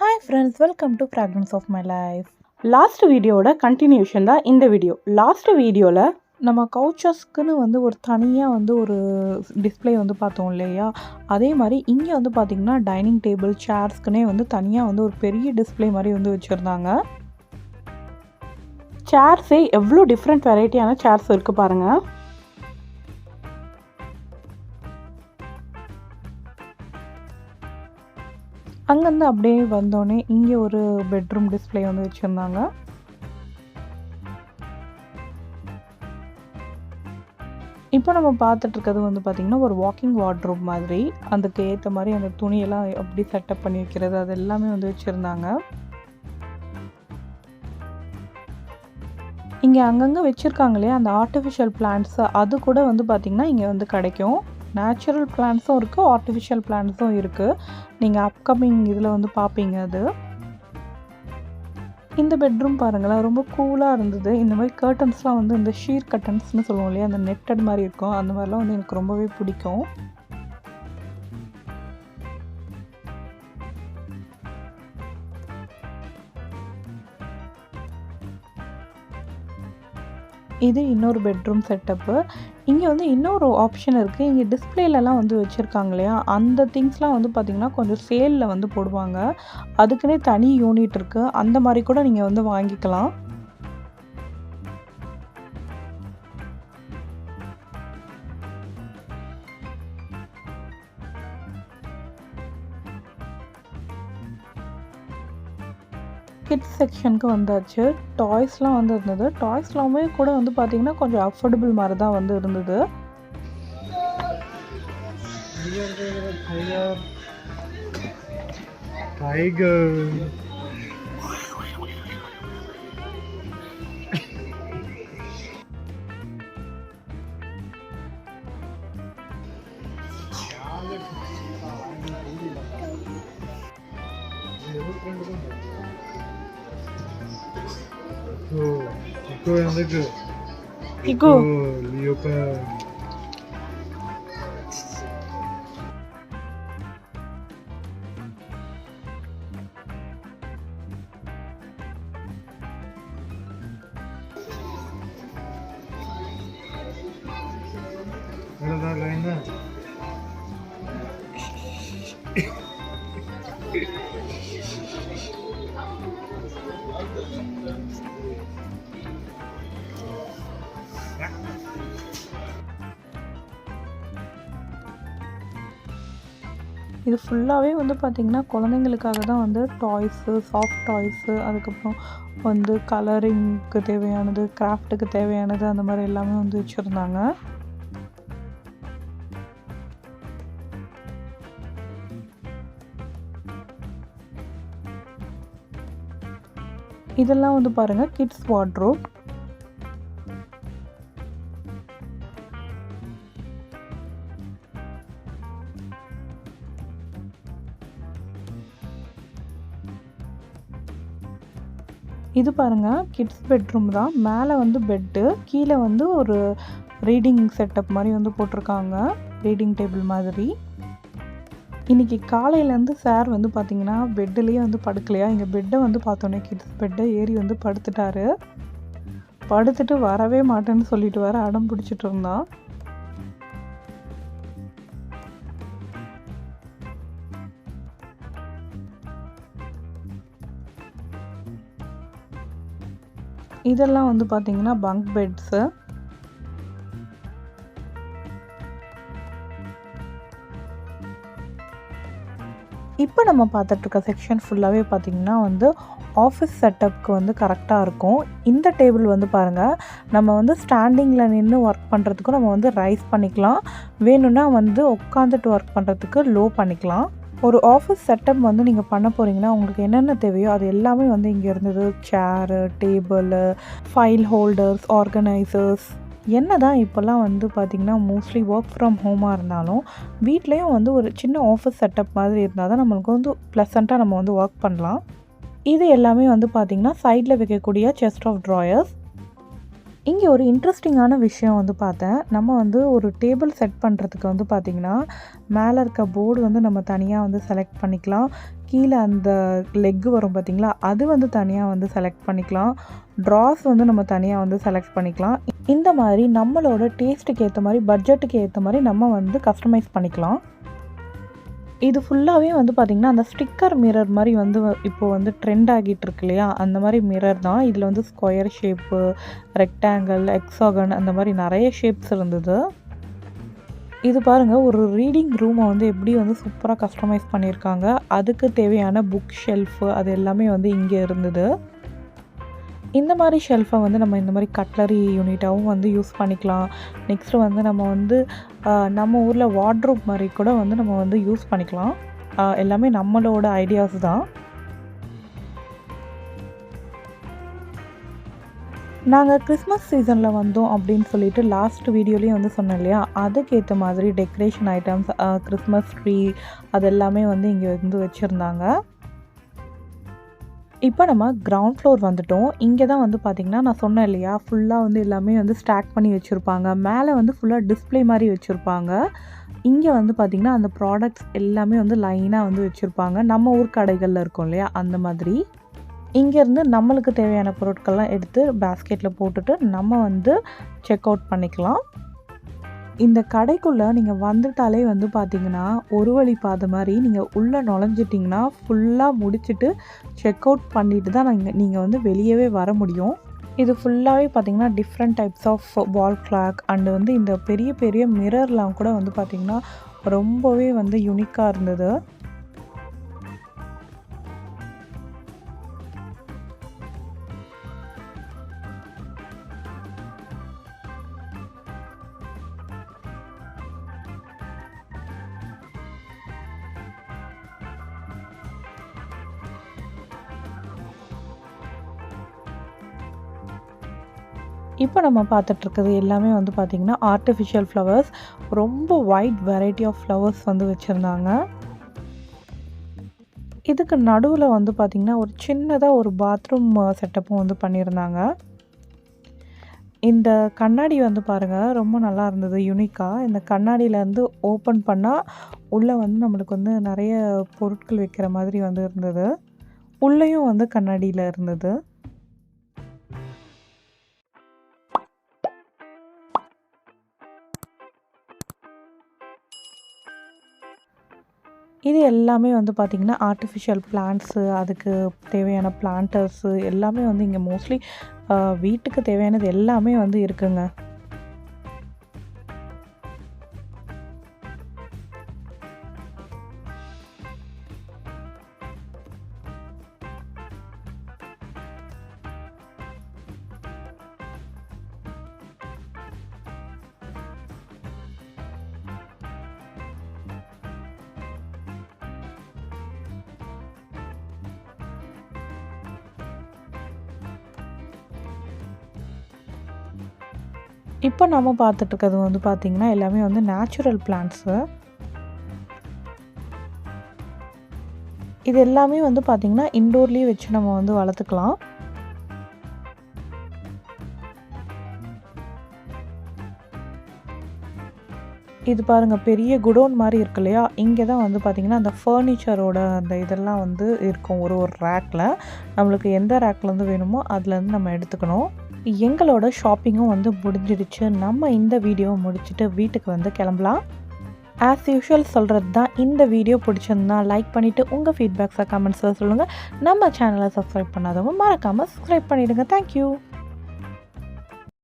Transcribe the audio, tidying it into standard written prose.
Hi friends, welcome to Fragrance of My Life. Last வீடியோட continuation தான் இந்த video. Last வீடியோவில் நம்ம கவுச்சஸ்க்குன்னு ஒரு தனியாக ஒரு டிஸ்பிளே பார்த்தோம் இல்லையா? அதே மாதிரி இங்கே பார்த்திங்கன்னா டைனிங் டேபிள் சேர்ஸ்க்குனே தனியாக ஒரு பெரிய டிஸ்பிளே மாதிரி வச்சுருந்தாங்க. சேர்ஸே எவ்வளோ டிஃப்ரெண்ட் வெரைட்டியான சேர்ஸ் இருக்குது பாருங்கள். அங்கேருந்து அப்படியே வந்தோடனே இங்கே ஒரு பெட்ரூம் டிஸ்பிளே வச்சுருந்தாங்க. இப்போ நம்ம பார்த்துட்ருக்கிறது பார்த்திங்கன்னா ஒரு வாக்கிங் வார்ட்ரோப் மாதிரி. அதுக்கு ஏற்ற மாதிரி அந்த துணியெல்லாம் எப்படி செட்டப் பண்ணி வைக்கிறது அது எல்லாமே வச்சுருந்தாங்க. இங்கே அங்கங்கே வச்சுருக்காங்க இல்லையா அந்த ஆர்டிஃபிஷியல் பிளான்ட்ஸ், அது கூட பார்த்திங்கன்னா இங்கே கிடைக்கும். நேச்சுரல் பிளான்ட்ஸும் இருக்குது, ஆர்டிஃபிஷியல் பிளான்ட்ஸும் இருக்குது. நீங்கள் அப்கமிங் இதில் பார்ப்பீங்க அது. இந்த பெட்ரூம் பாருங்களேன், ரொம்ப கூலாக இருந்தது. இந்த மாதிரி கர்டன்ஸ்லாம் இந்த ஷீர் கர்டன்ஸ்னு சொல்லுவோம் இல்லையா, அந்த நெட்டட் மாதிரி இருக்கும். அந்த மாதிரிலாம் எனக்கு ரொம்பவே பிடிக்கும். இது இன்னொரு பெட்ரூம் செட்டப்பு. இங்கே இன்னொரு ஆப்ஷன் இருக்குது. இங்கே டிஸ்பிளேலலாம் வச்சுருக்காங்க இல்லையா, அந்த திங்ஸ்லாம் பார்த்திங்கன்னா கொஞ்சம் சேலில் போடுவாங்க. அதுக்குன்னே தனி யூனிட் இருக்குது. அந்த மாதிரி கூட நீங்கள் வாங்கிக்கலாம். கிட்ஸ் செக்ஷனுக்கு வந்தாச்சு. டாய்ஸ்லாம் இருந்தது. டாய்ஸ்லாமே கூட பார்த்திங்கன்னா கொஞ்சம் அஃபோர்டபுள் மாதிரி தான் இருந்தது. Iko yang itu. Iko. Leopard. Ada lainnya. இது ஃபுல்லாகவே பார்த்திங்கன்னா குழந்தைங்களுக்காக தான் டாய்ஸு, சாஃப்ட் டாய்ஸு, அதுக்கப்புறம் கலரிங்க்கு தேவையானது, கிராஃப்ட்டுக்கு தேவையானது, அந்த மாதிரி எல்லாமே வச்சுருந்தாங்க. இதெல்லாம் பாருங்கள் கிட்ஸ் வார்ட்ரோப். இது பாருங்கள் கிட்ஸ் பெட்ரூம் தான். மேலே பெட்டு, கீழே ஒரு ரீடிங் செட்டப் மாதிரி போட்டிருக்காங்க, ரீடிங் டேபிள் மாதிரி. இன்றைக்கி காலையிலேருந்து சார் பார்த்திங்கன்னா பெட்டுலேயே படுக்கலையா. இங்கே பெட்டை பார்த்தோன்னே கிட்ஸ் பெட்டை ஏறி படுத்துட்டாரு. படுத்துட்டு வரவே மாட்டேன்னு சொல்லிட்டு வர அடம் பிடிச்சிட்டு இருந்தான். இதெல்லாம் பார்த்திங்கன்னா பங்க் பெட்ஸு. இப்போ நம்ம பார்த்துட்ருக்க செக்ஷன் ஃபுல்லாகவே பார்த்திங்கன்னா ஆஃபீஸ் செட்டப்புக்கு கரெக்டாக இருக்கும். இந்த டேபிள் பாருங்கள், நம்ம ஸ்டாண்டிங்கில் நின்று ஒர்க் பண்ணுறதுக்கும் நம்ம ரைஸ் பண்ணிக்கலாம். வேணும்னா உட்காந்துட்டு ஒர்க் பண்ணுறதுக்கு லோ பண்ணிக்கலாம். ஒரு ஆஃபீஸ் செட்டப் நீங்கள் பண்ண போகிறீங்கன்னா உங்களுக்கு என்னென்ன தேவையோ அது எல்லாமே இங்கே இருந்தது. சேரு, டேபிள், ஃபைல் ஹோல்டர்ஸ், ஆர்கனைசர்ஸ். என்ன தான் இப்போல்லாம் பார்த்திங்கன்னா மோஸ்ட்லி ஒர்க் ஃப்ரம் ஹோமாக இருந்தாலும் வீட்லேயும் ஒரு சின்ன ஆஃபீஸ் செட்டப் மாதிரி இருந்தால் தான் நம்மளுக்கு ப்ளசண்ட்டாக நம்ம ஒர்க் பண்ணலாம். இது எல்லாமே பார்த்திங்கன்னா சைடில் வைக்கக்கூடிய செஸ்ட் ஆஃப் ட்ராயர்ஸ். இங்கே ஒரு இன்ட்ரெஸ்டிங்கான விஷயம் வந்து பார்த்தேன். நம்ம வந்து ஒரு டேபிள் செட் பண்ணுறதுக்கு வந்து பார்த்திங்கன்னா, மேலே இருக்க போர்டு வந்து நம்ம தனியாக வந்து செலக்ட் பண்ணிக்கலாம். கீழே அந்த லெக்கு வரும் பார்த்திங்களா, அது வந்து தனியாக வந்து செலக்ட் பண்ணிக்கலாம். ட்ராஸ் வந்து நம்ம தனியாக வந்து செலக்ட் பண்ணிக்கலாம். இந்த மாதிரி நம்மளோட டேஸ்ட்டுக்கு ஏற்ற மாதிரி, பட்ஜெட்டுக்கு ஏற்ற மாதிரி நம்ம வந்து கஸ்டமைஸ் பண்ணிக்கலாம். இது ஃபுல்லாகவே வந்து பார்த்திங்கன்னா, அந்த ஸ்டிக்கர் மிரர் மாதிரி வந்து இப்போ வந்து ட்ரெண்ட் ஆகிட்டு இருக்கு இல்லையா, அந்த மாதிரி மிரர் தான். இதில் வந்து ஸ்கொயர் ஷேப்பு, ரெக்டாங்கிள், ஹெக்ஸாகன் அந்த மாதிரி நிறைய ஷேப்ஸ் இருந்தது. இது பாருங்கள், ஒரு ரீடிங் ரூமை வந்து எப்படி வந்து சூப்பராக கஸ்டமைஸ் பண்ணியிருக்காங்க. அதுக்கு தேவையான புக் ஷெல்ஃபு அது எல்லாமே வந்து இங்கே இருந்தது. இந்த மாதிரி ஷெல்ஃபை வந்து நம்ம இந்த மாதிரி கட்லரி யூனிட்டாகவும் வந்து யூஸ் பண்ணிக்கலாம். நெக்ஸ்ட்டு வந்து நம்ம வந்து நம்ம ஊரில் வார்ட்ரோப் மாதிரி கூட வந்து நம்ம வந்து யூஸ் பண்ணிக்கலாம். எல்லாமே நம்மளோட ஐடியாஸ் தான். நாங்கள் கிறிஸ்மஸ் சீசனில் வந்தோம் அப்படின்னு சொல்லிட்டு லாஸ்ட் வீடியோலேயும் வந்து சொன்னேன் இல்லையா, அதுக்கேற்ற மாதிரி டெக்கரேஷன் ஐட்டம்ஸ், கிறிஸ்மஸ் ட்ரீ அது எல்லாமே வந்து இங்கே வந்து வச்சுருந்தாங்க. இப்போ நம்ம கிரவுண்ட் ஃப்ளோர் வந்துட்டோம். இங்கே தான் வந்து பார்த்திங்கன்னா, நான் சொன்னேன் இல்லையா, ஃபுல்லாக வந்து எல்லாமே வந்து ஸ்டாக் பண்ணி வச்சுருப்பாங்க. மேலே வந்து ஃபுல்லாக டிஸ்ப்ளே மாதிரி வச்சுருப்பாங்க. இங்கே வந்து பார்த்திங்கன்னா, அந்த ப்ராடக்ட்ஸ் எல்லாமே வந்து லைனாக வந்து வச்சுருப்பாங்க. நம்ம ஊர் கடைகளில் இருக்கும் இல்லையா, அந்த மாதிரி. இங்கேருந்து நம்மளுக்கு தேவையான பொருட்கள்லாம் எடுத்து பேஸ்கெட்டில் போட்டுட்டு நம்ம வந்து செக் அவுட் பண்ணிக்கலாம். இந்த கடைக்குள்ளே நீங்கள் வந்துட்டாலே வந்து பார்த்திங்கன்னா, ஒரு வழி பாதை மாதிரி நீங்கள் உள்ளே நுழைஞ்சிட்டிங்கன்னா ஃபுல்லாக முடிச்சுட்டு செக் அவுட் பண்ணிட்டு தான் நீங்கள் வந்து வெளியவே வர முடியும். இது ஃபுல்லாகவே பார்த்திங்கன்னா different types of wall clock and வந்து இந்த பெரிய பெரிய மிரர்லாம் கூட வந்து பார்த்திங்கன்னா ரொம்பவே வந்து யூனிக்காக இருந்தது. இப்போ நம்ம பார்த்துட்ருக்கிறது எல்லாமே வந்து பார்த்திங்கன்னா ஆர்டிஃபிஷியல் ஃப்ளவர்ஸ். ரொம்ப வைட் வெரைட்டி ஆஃப் ஃப்ளவர்ஸ் வந்து வச்சுருந்தாங்க. இதுக்கு நடுவில் வந்து பார்த்திங்கன்னா ஒரு சின்னதாக ஒரு பாத்ரூம் செட்டப்பும் வந்து பண்ணியிருந்தாங்க. இந்த கண்ணாடி வந்து பாருங்கள், ரொம்ப நல்லா இருந்தது யூனிக்காக. இந்த கண்ணாடியிலேருந்து ஓப்பன் பண்ணால் உள்ளே வந்து நம்மளுக்கு வந்து நிறைய பொருட்கள் வைக்கிற மாதிரி வந்து இருந்தது. உள்ளேயும் வந்து கண்ணாடியில் இருந்தது. இது எல்லாமே வந்து பார்த்திங்கன்னா ஆர்டிஃபிஷியல் பிளான்ட்ஸு, அதுக்கு தேவையான பிளான்டர்ஸு எல்லாமே வந்து இங்கே மோஸ்ட்லி வீட்டுக்கு தேவையானது எல்லாமே வந்து இருக்குங்க. இப்போ நம்ம பார்த்துட்ருக்கிறது வந்து பார்த்திங்கன்னா எல்லாமே வந்து நேச்சுரல் பிளான்ட்ஸு. இது எல்லாமே வந்து பார்த்திங்கன்னா இன்டோர்லேயே வச்சு நம்ம வந்து வளர்த்துக்கலாம். இது பாருங்கள், பெரிய குடோன் மாதிரி இருக்கு இல்லையா, இங்கே தான் வந்து பார்த்திங்கன்னா அந்த ஃபர்னிச்சரோட அந்த இதெல்லாம் வந்து இருக்கும். ஒரு ரேக்கில் நம்மளுக்கு எந்த ரேக்லேருந்து வேணுமோ அதுலேருந்து நம்ம எடுத்துக்கணும். எங்களோட ஷாப்பிங்கும் வந்து முடிஞ்சிடுச்சு. நம்ம இந்த வீடியோவை முடிச்சுட்டு வீட்டுக்கு வந்து கிளம்பலாம். ஆஸ் யூஷுவல் சொல்கிறது தான், இந்த வீடியோ பிடிச்சிருந்தா லைக் பண்ணிவிட்டு உங்கள் ஃபீட்பேக்ஸை கமெண்ட்ஸில் சொல்லுங்கள். நம்ம சேனலை சப்ஸ்கிரைப் பண்ணாதவங்க மறக்காமல் சப்ஸ்கிரைப் பண்ணிவிடுங்க. தேங்க்யூ.